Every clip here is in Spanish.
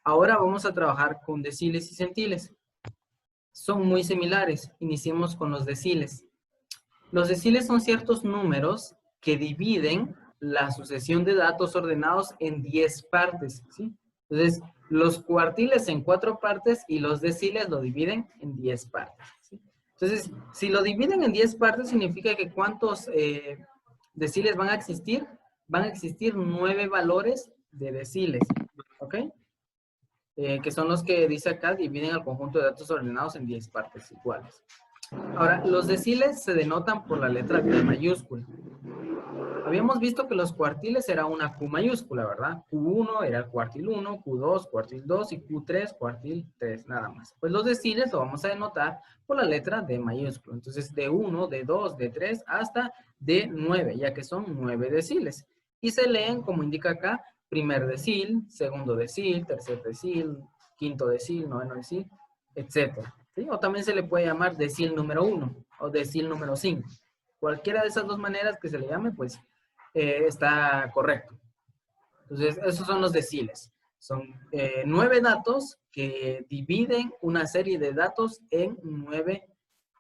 Ahora vamos a trabajar con deciles y centiles. Son muy similares. Iniciemos con los deciles. Los deciles son ciertos números que dividen la sucesión de datos ordenados en 10 partes, ¿sí? Entonces, los cuartiles en 4 partes y los deciles lo dividen en 10 partes, ¿sí? Entonces, si lo dividen en 10 partes, significa que ¿cuántos deciles van a existir? Van a existir 9 valores de deciles, ¿ok? Que son los que dice acá, dividen el conjunto de datos ordenados en 10 partes iguales. Ahora, los deciles se denotan por la letra D mayúscula. Habíamos visto que los cuartiles era una Q mayúscula, ¿verdad? Q1 era el cuartil 1, Q2, cuartil 2 y Q3, cuartil 3, nada más. Pues los deciles lo vamos a denotar por la letra D mayúscula. Entonces, D1, D2, D3 hasta D9, ya que son 9 deciles. Y se leen, como indica acá, primer decil, segundo decil, tercer decil, quinto decil, noveno decil, etc. ¿Sí? O también se le puede llamar decil número 1 o decil número 5. Cualquiera de esas dos maneras que se le llame, pues está correcto. Entonces, esos son los deciles. Son 9 datos que dividen una serie de datos en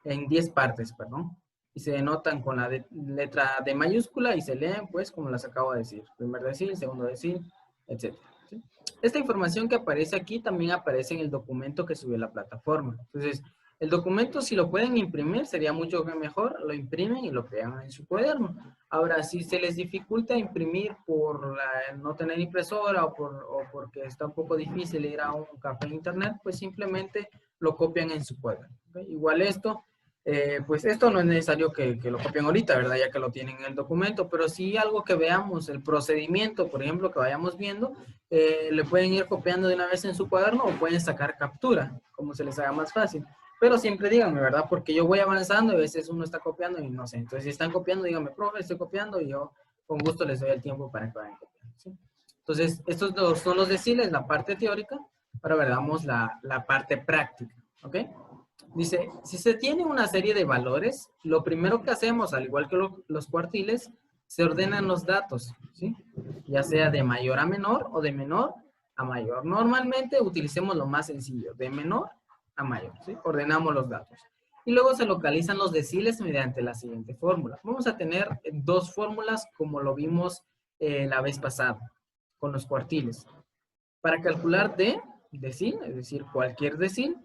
10 partes, perdón. Y se denotan con la letra D mayúscula y se leen, pues, como las acabo de decir. Primer decil, segundo decil, etc. ¿Sí? Esta información que aparece aquí también aparece en el documento que subió la plataforma. Entonces, el documento, si lo pueden imprimir, sería mucho mejor. Lo imprimen y lo pegan en su cuaderno. Ahora, si se les dificulta imprimir por no tener impresora o porque está un poco difícil ir a un café internet, pues simplemente lo copian en su cuaderno. ¿Okay? Igual esto, pues esto no es necesario que lo copien ahorita, ¿verdad? Ya que lo tienen en el documento, pero sí algo que veamos, el procedimiento, por ejemplo, que vayamos viendo, le pueden ir copiando de una vez en su cuaderno o pueden sacar captura, como se les haga más fácil. Pero siempre díganme, ¿verdad? Porque yo voy avanzando y a veces uno está copiando y no sé. Entonces, si están copiando, díganme, profe, estoy copiando y yo con gusto les doy el tiempo para que vayan copiando, ¿sí? Entonces, estos son los deciles, la parte teórica. Ahora veamos la parte práctica, ¿ok? Dice, si se tiene una serie de valores, lo primero que hacemos, al igual que los cuartiles, se ordenan los datos, ¿sí? Ya sea de mayor a menor o de menor a mayor. Normalmente utilicemos lo más sencillo, de menor a mayor, ¿sí? Ordenamos los datos. Y luego se localizan los deciles mediante la siguiente fórmula. Vamos a tener dos fórmulas como lo vimos la vez pasada, con los cuartiles. Para calcular decil, es decir, cualquier decil,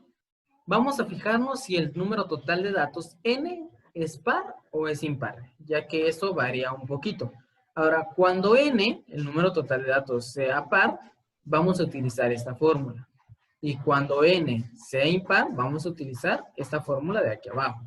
vamos a fijarnos si el número total de datos n es par o es impar, ya que eso varía un poquito. Ahora, cuando n, el número total de datos, sea par, vamos a utilizar esta fórmula. Y cuando n sea impar, vamos a utilizar esta fórmula de aquí abajo.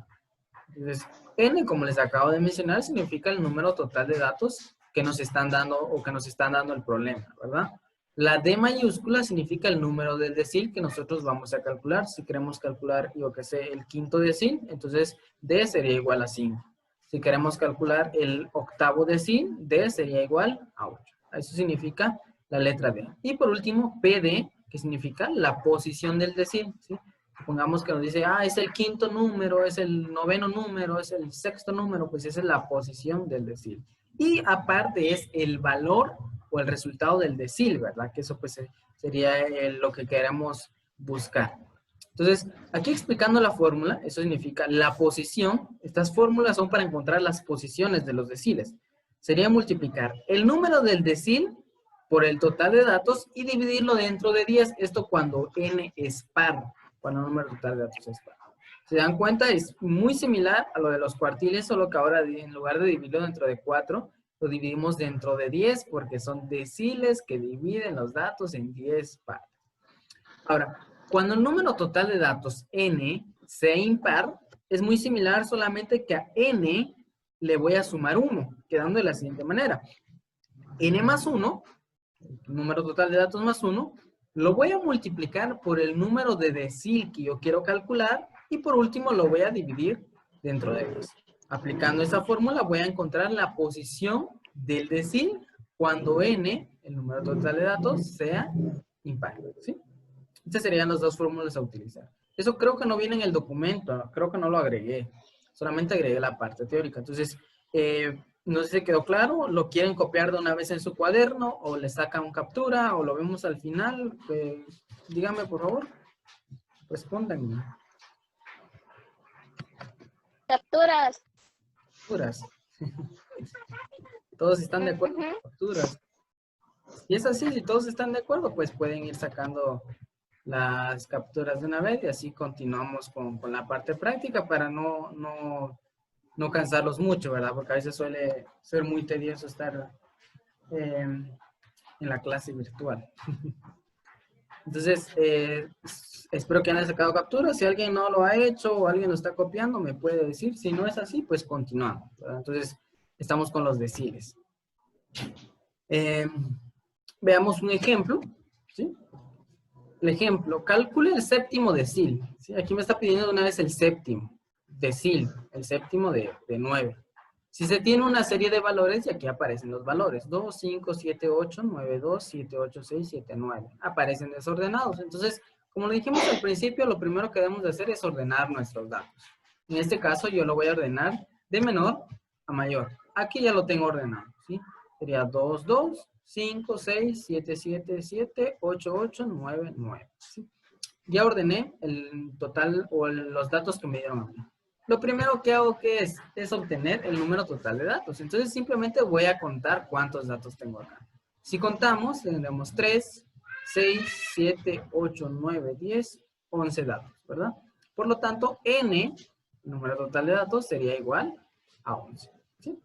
Entonces, n, como les acabo de mencionar, significa el número total de datos que nos están dando o que nos están dando el problema, ¿verdad? La D mayúscula significa el número del decil que nosotros vamos a calcular. Si queremos calcular, yo que sé, el quinto decil, entonces D sería igual a 5. Si queremos calcular el octavo decil, D sería igual a 8. Eso significa la letra D. Y por último, PD, que significa la posición del decil, ¿sí? Supongamos que nos dice, es el quinto número, es el noveno número, es el sexto número, pues esa es la posición del decil. Y aparte es el valor o el resultado del decil, ¿verdad? Que eso pues sería lo que queremos buscar. Entonces, aquí explicando la fórmula, eso significa la posición. Estas fórmulas son para encontrar las posiciones de los deciles. Sería multiplicar el número del decil por el total de datos y dividirlo dentro de 10. Esto cuando n es par, cuando el número total de datos es par. ¿Se dan cuenta? Es muy similar a lo de los cuartiles, solo que ahora en lugar de dividirlo dentro de 4, lo dividimos dentro de 10 porque son deciles que dividen los datos en 10 partes. Ahora, cuando el número total de datos n sea impar, es muy similar solamente que a n le voy a sumar 1, quedando de la siguiente manera. N más 1, el número total de datos más 1, lo voy a multiplicar por el número de decil que yo quiero calcular y por último lo voy a dividir dentro de 10. Aplicando esa fórmula voy a encontrar la posición del decil cuando n, el número total de datos, sea impar, ¿sí? Estas serían las dos fórmulas a utilizar. Eso creo que no viene en el documento, creo que no lo agregué. Solamente agregué la parte teórica. Entonces, no sé si quedó claro, lo quieren copiar de una vez en su cuaderno o le sacan captura o lo vemos al final. Díganme, por favor. Respóndanme. Capturas. Capturas. Todos están de acuerdo con capturas. Y es así, si todos están de acuerdo, pues pueden ir sacando las capturas de una vez y así continuamos con la parte práctica para no cansarlos mucho, ¿verdad? Porque a veces suele ser muy tedioso estar en la clase virtual. Entonces, espero que hayan sacado capturas. Si alguien no lo ha hecho o alguien lo está copiando, me puede decir. Si no es así, pues continuamos, ¿verdad? Entonces, estamos con los deciles. Veamos un ejemplo, ¿sí? El ejemplo, calcule el séptimo decil, ¿sí? Aquí me está pidiendo de una vez el séptimo decil, el séptimo de 9. Si se tiene una serie de valores, y aquí aparecen los valores, 2, 5, 7, 8, 9, 2, 7, 8, 6, 7, 9. Aparecen desordenados. Entonces, como lo dijimos al principio, lo primero que debemos de hacer es ordenar nuestros datos. En este caso, yo lo voy a ordenar de menor a mayor. Aquí ya lo tengo ordenado, ¿sí? Sería 2, 2, 5, 6, 7, 7, 7, 8, 8, 9, 9. ¿Sí? Ya ordené el total o los datos que me dieron a mí. Lo primero que hago es obtener el número total de datos. Entonces simplemente voy a contar cuántos datos tengo acá. Si contamos, tendremos 3, 6, 7, 8, 9, 10, 11 datos, ¿verdad? Por lo tanto, n, el número total de datos, sería igual a 11. ¿Sí?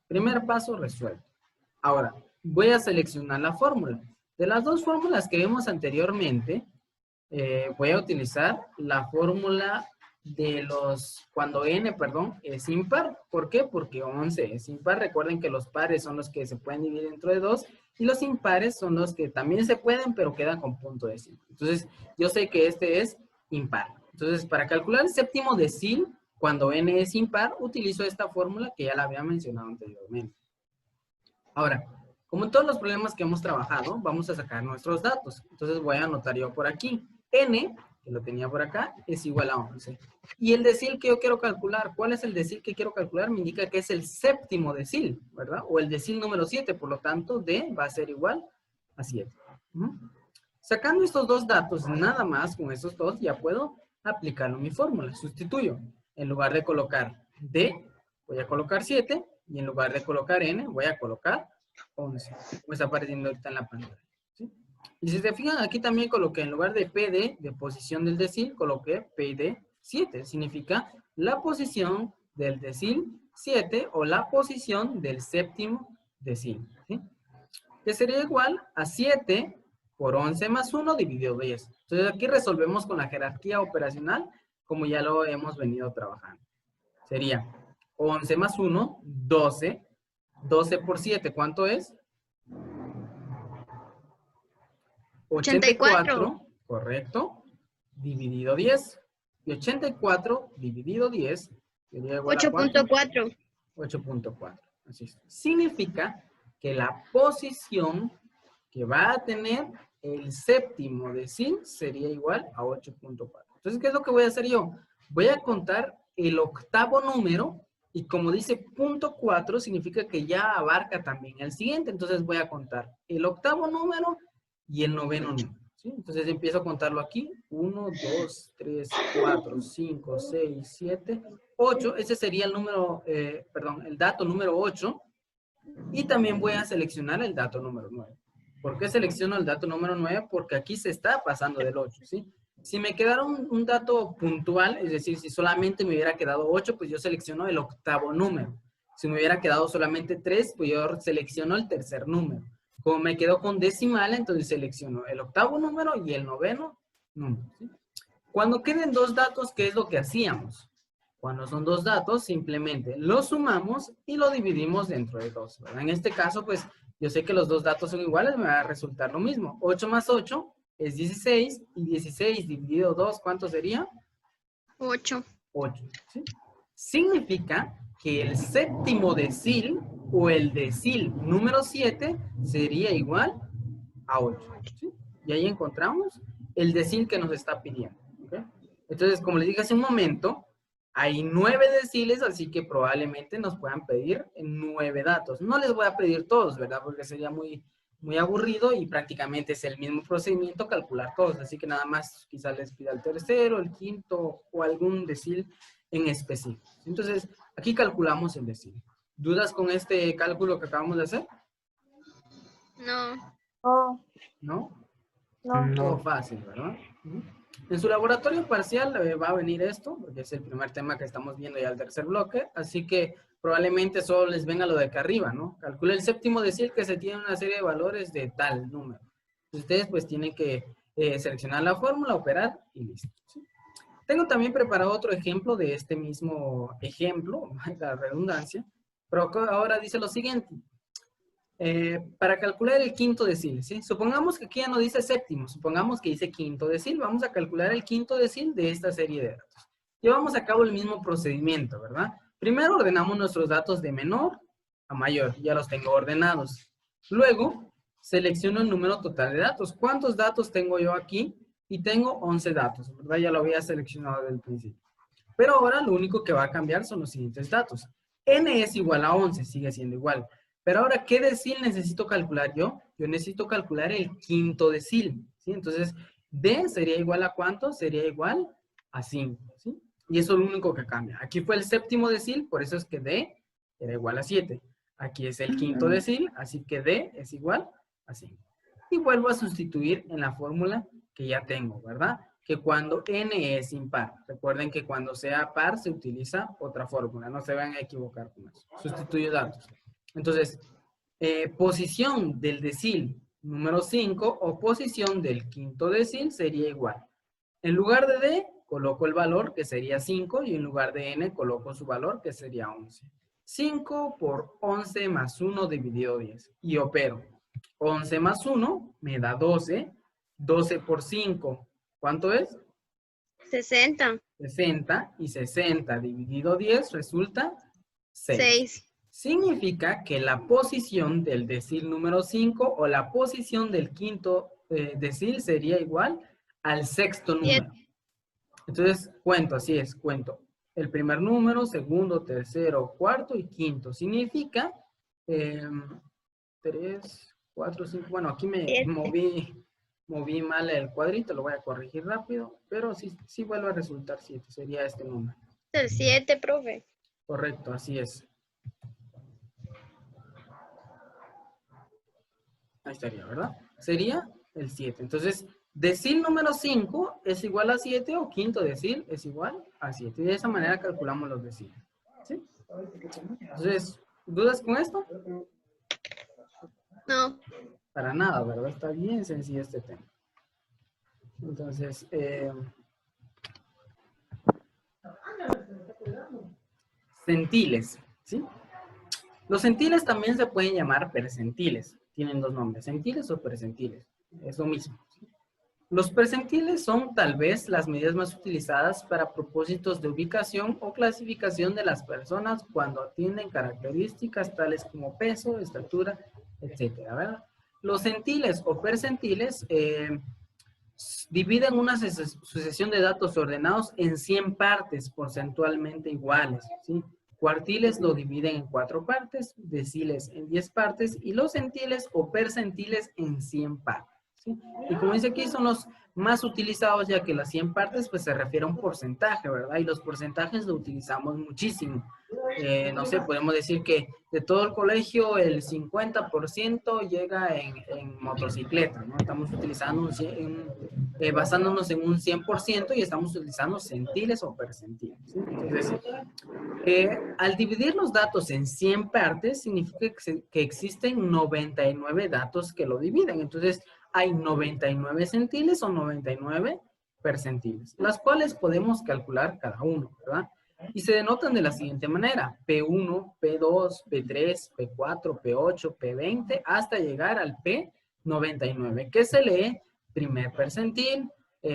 Primer paso resuelto. Ahora, voy a seleccionar la fórmula. De las dos fórmulas que vimos anteriormente, voy a utilizar la fórmula de cuando n, perdón, es impar. ¿Por qué? Porque 11 es impar. Recuerden que los pares son los que se pueden dividir dentro de 2 y los impares son los que también se pueden, pero quedan con punto décimo. Entonces, yo sé que este es impar. Entonces, para calcular el séptimo decil, cuando n es impar, utilizo esta fórmula que ya la había mencionado anteriormente. Ahora, como en todos los problemas que hemos trabajado, vamos a sacar nuestros datos. Entonces voy a anotar yo por aquí. N, que lo tenía por acá, es igual a 11. Y el decil que yo quiero calcular, ¿cuál es el decil que quiero calcular? Me indica que es el séptimo decil, ¿verdad? O el decil número 7, por lo tanto, D va a ser igual a 7. Sacando estos dos datos, nada más con estos dos, ya puedo aplicarlo en mi fórmula. Sustituyo. En lugar de colocar D, voy a colocar 7. Y en lugar de colocar n, voy a colocar 11. Como está apareciendo ahorita en la pantalla. ¿Sí? Y si se fijan, aquí también coloqué, en lugar de PD, de posición del decil, coloqué PD 7. Significa la posición del decil 7 o la posición del séptimo decil. ¿Sí? Que sería igual a 7 por 11 más 1 dividido 10. Entonces aquí resolvemos con la jerarquía operacional como ya lo hemos venido trabajando. Sería 11 más 1, 12. 12 por 7, ¿cuánto es? 84, correcto, dividido 10. Y 84 dividido 10 sería igual a 8.4. 8.4. Así es. Significa que la posición que va a tener el séptimo decil sería igual a 8.4. Entonces, ¿qué es lo que voy a hacer yo? Voy a contar el octavo número y como dice punto 4 significa que ya abarca también el siguiente. Entonces voy a contar el octavo número y el noveno número. ¿Sí? Entonces empiezo a contarlo aquí. 1, 2, 3, 4, 5, 6, 7, 8. Ese sería el número, el dato número 8. Y también voy a seleccionar el dato número 9. ¿Por qué selecciono el dato número 9? Porque aquí se está pasando del 8, ¿sí? Si me quedara un dato puntual, es decir, si solamente me hubiera quedado 8, pues yo selecciono el octavo número. Si me hubiera quedado solamente 3, pues yo selecciono el tercer número. Como me quedo con decimal, entonces selecciono el octavo número y el noveno número, ¿sí? Cuando queden dos datos, ¿qué es lo que hacíamos? Cuando son dos datos, simplemente los sumamos y lo dividimos dentro de 2, ¿verdad? En este caso, pues, yo sé que los dos datos son iguales, me va a resultar lo mismo. 8 más 8 es 16, y 16 dividido 2, ¿cuánto sería? 8. 8, ¿sí? Significa que el séptimo decil, o el decil número 7, sería igual a 8, ¿sí? Y ahí encontramos el decil que nos está pidiendo, ¿okay? Entonces, como les dije hace un momento, hay 9 deciles, así que probablemente nos puedan pedir 9 datos. No les voy a pedir todos, ¿verdad? Porque sería muy muy aburrido y prácticamente es el mismo procedimiento calcular todos. Así que nada más quizás les pida el tercero, el quinto o algún decil en específico. Entonces, aquí calculamos el decil. ¿Dudas con este cálculo que acabamos de hacer? No. Oh, ¿No? no. Todo fácil, ¿verdad? Ujú. En su laboratorio parcial va a venir esto, porque es el primer tema que estamos viendo ya el tercer bloque, así que probablemente solo les venga lo de acá arriba, ¿no? Calcula el séptimo decil que se tiene una serie de valores de tal número. Ustedes pues tienen que seleccionar la fórmula, operar y listo. ¿Sí? Tengo también preparado otro ejemplo de este mismo ejemplo, la redundancia, pero ahora dice lo siguiente. Para calcular el quinto decil, ¿sí? Supongamos que aquí ya no dice séptimo, supongamos que dice quinto decil. Vamos a calcular el quinto decil de esta serie de datos. Llevamos a cabo el mismo procedimiento, ¿verdad? Primero ordenamos nuestros datos de menor a mayor, ya los tengo ordenados. Luego, selecciono el número total de datos. ¿Cuántos datos tengo yo aquí? Y tengo 11 datos, ¿verdad? Ya lo había seleccionado desde el principio. Pero ahora lo único que va a cambiar son los siguientes datos. N es igual a 11, sigue siendo igual. Pero ahora, ¿qué decil necesito calcular yo? Yo necesito calcular el quinto decil, ¿sí? Entonces, D sería igual a ¿cuánto? Sería igual a 5, ¿sí? Y eso es lo único que cambia. Aquí fue el séptimo decil, por eso es que D era igual a 7. Aquí es el quinto decil, así que D es igual a 5. Y vuelvo a sustituir en la fórmula que ya tengo, ¿verdad? Que cuando n es impar. Recuerden que cuando sea par se utiliza otra fórmula. No se van a equivocar con eso. Sustituyo datos. Entonces, posición del decil número 5 o posición del quinto decil sería igual. En lugar de D, coloco el valor que sería 5 y en lugar de N coloco su valor que sería 11. 5 por 11 más 1 dividido 10 y opero. 11 más 1 me da 12. 12 por 5, ¿cuánto es? 60. 60 y 60 dividido 10 resulta 6. 6. Significa que la posición del decil número 5 o la posición del quinto decil sería igual al sexto número. Entonces, cuento, así es, cuento. El primer número, segundo, tercero, cuarto y quinto. Significa 3, 4, 5. Bueno, aquí me moví mal el cuadrito, lo voy a corregir rápido, pero sí vuelve a resultar 7. Sería este número. El 7, profe. Correcto, así es. Ahí estaría, ¿verdad? Sería el 7. Entonces, decil número 5 es igual a 7 o quinto decil es igual a 7. Y de esa manera calculamos los deciles. ¿Sí? Entonces, ¿dudas con esto? No. Para nada, ¿verdad? Está bien sencillo este tema. Entonces, centiles, ¿sí? Los centiles también se pueden llamar percentiles. Tienen dos nombres, centiles o percentiles. Es lo mismo. Los percentiles son tal vez las medidas más utilizadas para propósitos de ubicación o clasificación de las personas cuando atienden características tales como peso, estatura, etcétera, ¿verdad? Los centiles o percentiles dividen una sucesión de datos ordenados en 100 partes porcentualmente iguales, ¿sí? Cuartiles lo dividen en 4 partes, deciles en 10 partes y los centiles o percentiles en 100 partes, ¿sí? Y como dice aquí, son los más utilizados ya que las 100 partes pues se refiere a un porcentaje, ¿verdad? Y los porcentajes lo utilizamos muchísimo. No sé, podemos decir que de todo el colegio el 50% llega en motocicleta, ¿no? Estamos utilizando basándonos en un 100% y estamos utilizando centiles o percentiles, ¿sí? Entonces, al dividir los datos en 100 partes, significa que existen 99 datos que lo dividen. Entonces, hay 99 centiles o 99 percentiles, las cuales podemos calcular cada uno, ¿verdad? Y se denotan de la siguiente manera: P1, P2, P3, P4, P8, P20, hasta llegar al P99, que se lee primer percentil,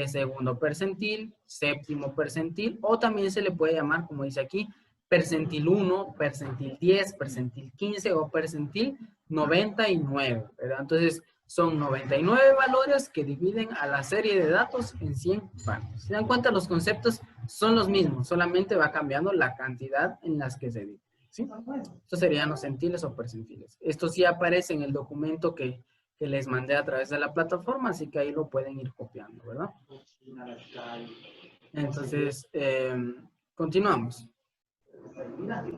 segundo percentil, séptimo percentil, o también se le puede llamar, como dice aquí, percentil 1, percentil 10, percentil 15 o percentil 99, ¿verdad? Entonces, son 99 valores que dividen a la serie de datos en 100 partes. ¿Se dan cuenta? Los conceptos son los mismos, solamente va cambiando la cantidad en las que se dividen, ¿sí? Estos serían los centiles o percentiles. Esto sí aparece en el documento que que les mandé a través de la plataforma, así que ahí lo pueden ir copiando, ¿verdad? Entonces, continuamos.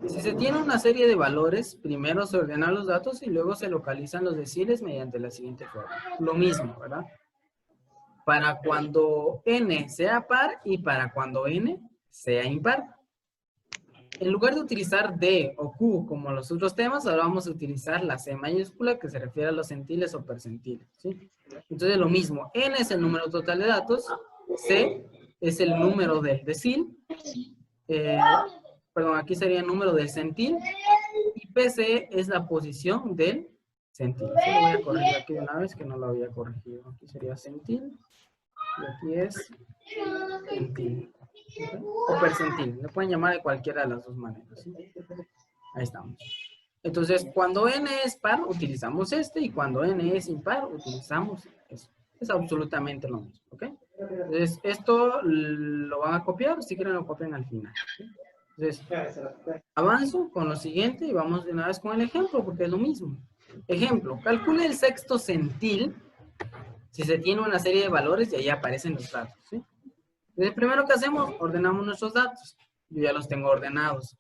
Si se tiene una serie de valores, primero se ordenan los datos y luego se localizan los deciles mediante la siguiente forma. Lo mismo, ¿verdad? Para cuando n sea par y para cuando n sea impar. En lugar de utilizar D o Q como los otros temas, ahora vamos a utilizar la C mayúscula que se refiere a los centiles o percentiles, ¿sí? Entonces lo mismo, N es el número total de datos, C es el número del decil, perdón, aquí sería el número del centil, y PC es la posición del centil. Eso lo voy a corregir aquí de una vez que no lo había corregido. Aquí sería centil y aquí es centil. O percentil, le pueden llamar de cualquiera de las dos maneras, ¿sí? Ahí estamos. Entonces, cuando n es par, utilizamos este, y cuando n es impar, utilizamos eso. Es absolutamente lo mismo, ¿ok? Entonces, esto lo van a copiar, si quieren lo copian al final, ¿sí? Entonces, avanzo con lo siguiente y vamos de una vez con el ejemplo, porque es lo mismo. Ejemplo, calcule el sexto centil si se tiene una serie de valores y ahí aparecen los datos, ¿sí? Entonces, primero que hacemos, ordenamos nuestros datos. Yo ya los tengo ordenados.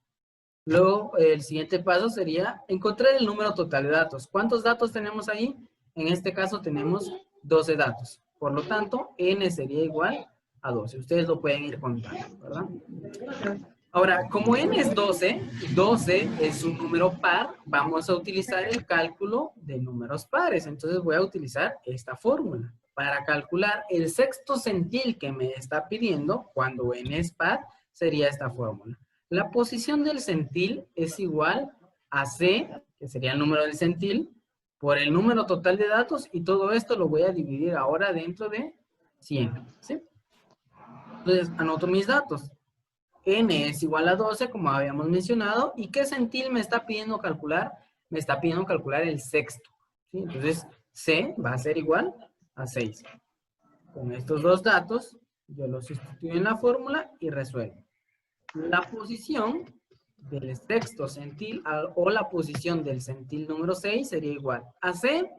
Luego, el siguiente paso sería encontrar el número total de datos. ¿Cuántos datos tenemos ahí? En este caso tenemos 12 datos. Por lo tanto, n sería igual a 12. Ustedes lo pueden ir contando, ¿verdad? Ahora, como n es 12, 12 es un número par, vamos a utilizar el cálculo de números pares. Entonces voy a utilizar esta fórmula para calcular el sexto centil que me está pidiendo cuando n es par, sería esta fórmula. La posición del centil es igual a C, que sería el número del centil, por el número total de datos, y todo esto lo voy a dividir ahora dentro de 100, ¿sí? Entonces, anoto mis datos. N es igual a 12, como habíamos mencionado. ¿Y qué centil me está pidiendo calcular? Me está pidiendo calcular el sexto, ¿sí? Entonces, C va a ser igual a 6. Con estos dos datos, yo los sustituyo en la fórmula y resuelvo. La posición del sexto centil o la posición del centil número 6 sería igual a C,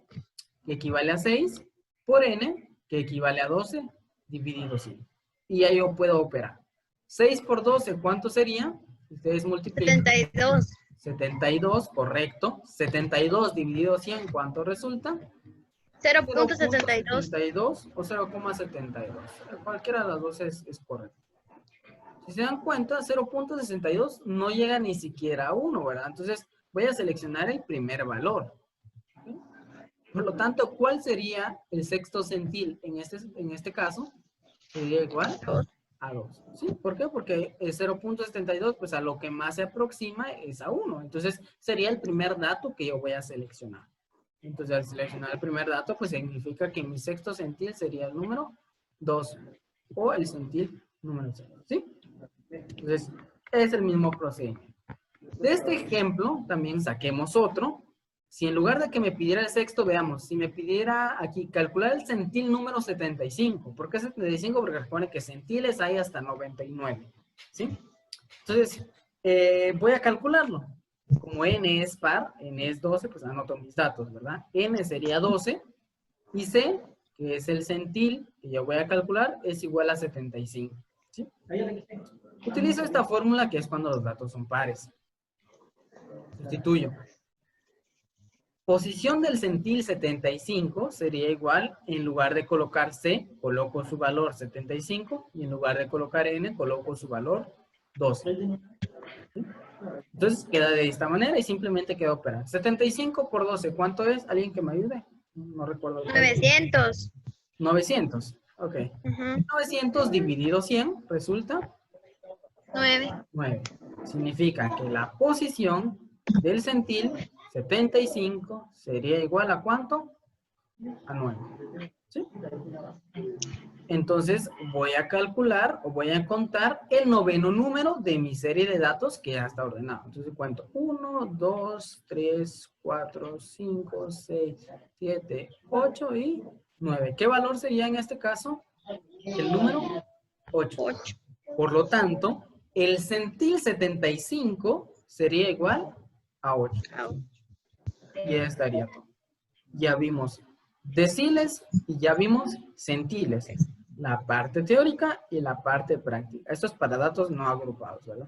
que equivale a 6, por N, que equivale a 12, dividido 100. Y ya yo puedo operar. 6 por 12, ¿cuánto sería? Ustedes multiplican. 72. 72, correcto. 72 dividido 100, ¿cuánto resulta? 0.72. 0.72 o 0,72. Cualquiera de las dos es correcto. Si se dan cuenta, 0.62 no llega ni siquiera a 1, ¿verdad? Entonces, voy a seleccionar el primer valor. Por lo tanto, ¿cuál sería el sexto centil en este caso? Sería igual a 2. ¿Sí? ¿Por qué? Porque el 0.72, pues a lo que más se aproxima es a 1. Entonces, sería el primer dato que yo voy a seleccionar. Entonces, al seleccionar el primer dato, pues significa que mi sexto centil sería el número 2 o el centil número 0. ¿Sí? Entonces, es el mismo procedimiento. De este ejemplo, también saquemos otro. Si en lugar de que me pidiera el sexto, veamos, si me pidiera aquí calcular el centil número 75. ¿Por qué 75? Porque recuerden que centiles hay hasta 99. ¿Sí? Entonces, voy a calcularlo. Como n es par, n es 12, pues anoto mis datos, ¿verdad? N sería 12 y C, que es el centil que yo voy a calcular, es igual a 75. ¿Sí? Utilizo esta fórmula que es cuando los datos son pares. Sustituyo. Posición del centil 75 sería igual, en lugar de colocar C, coloco su valor 75, y en lugar de colocar N, coloco su valor 12. ¿Sí? Entonces queda de esta manera y simplemente queda operar. 75 por 12, ¿cuánto es? ¿Alguien que me ayude? No recuerdo. 900. 900, ok. 900 dividido 100 resulta 9. 9. Significa que la posición del centil 75 sería igual a ¿cuánto? A 9. ¿Sí? Entonces voy a calcular o voy a contar el noveno número de mi serie de datos que ya está ordenado. Entonces cuento 1, 2, 3, 4, 5, 6, 7, 8 y 9. ¿Qué valor sería en este caso? El número 8. 8. Por lo tanto, el centil 75 sería igual a 8. Y ya estaría todo. Ya vimos deciles y ya vimos centiles. La parte teórica y la parte práctica. Esto es para datos no agrupados, ¿verdad?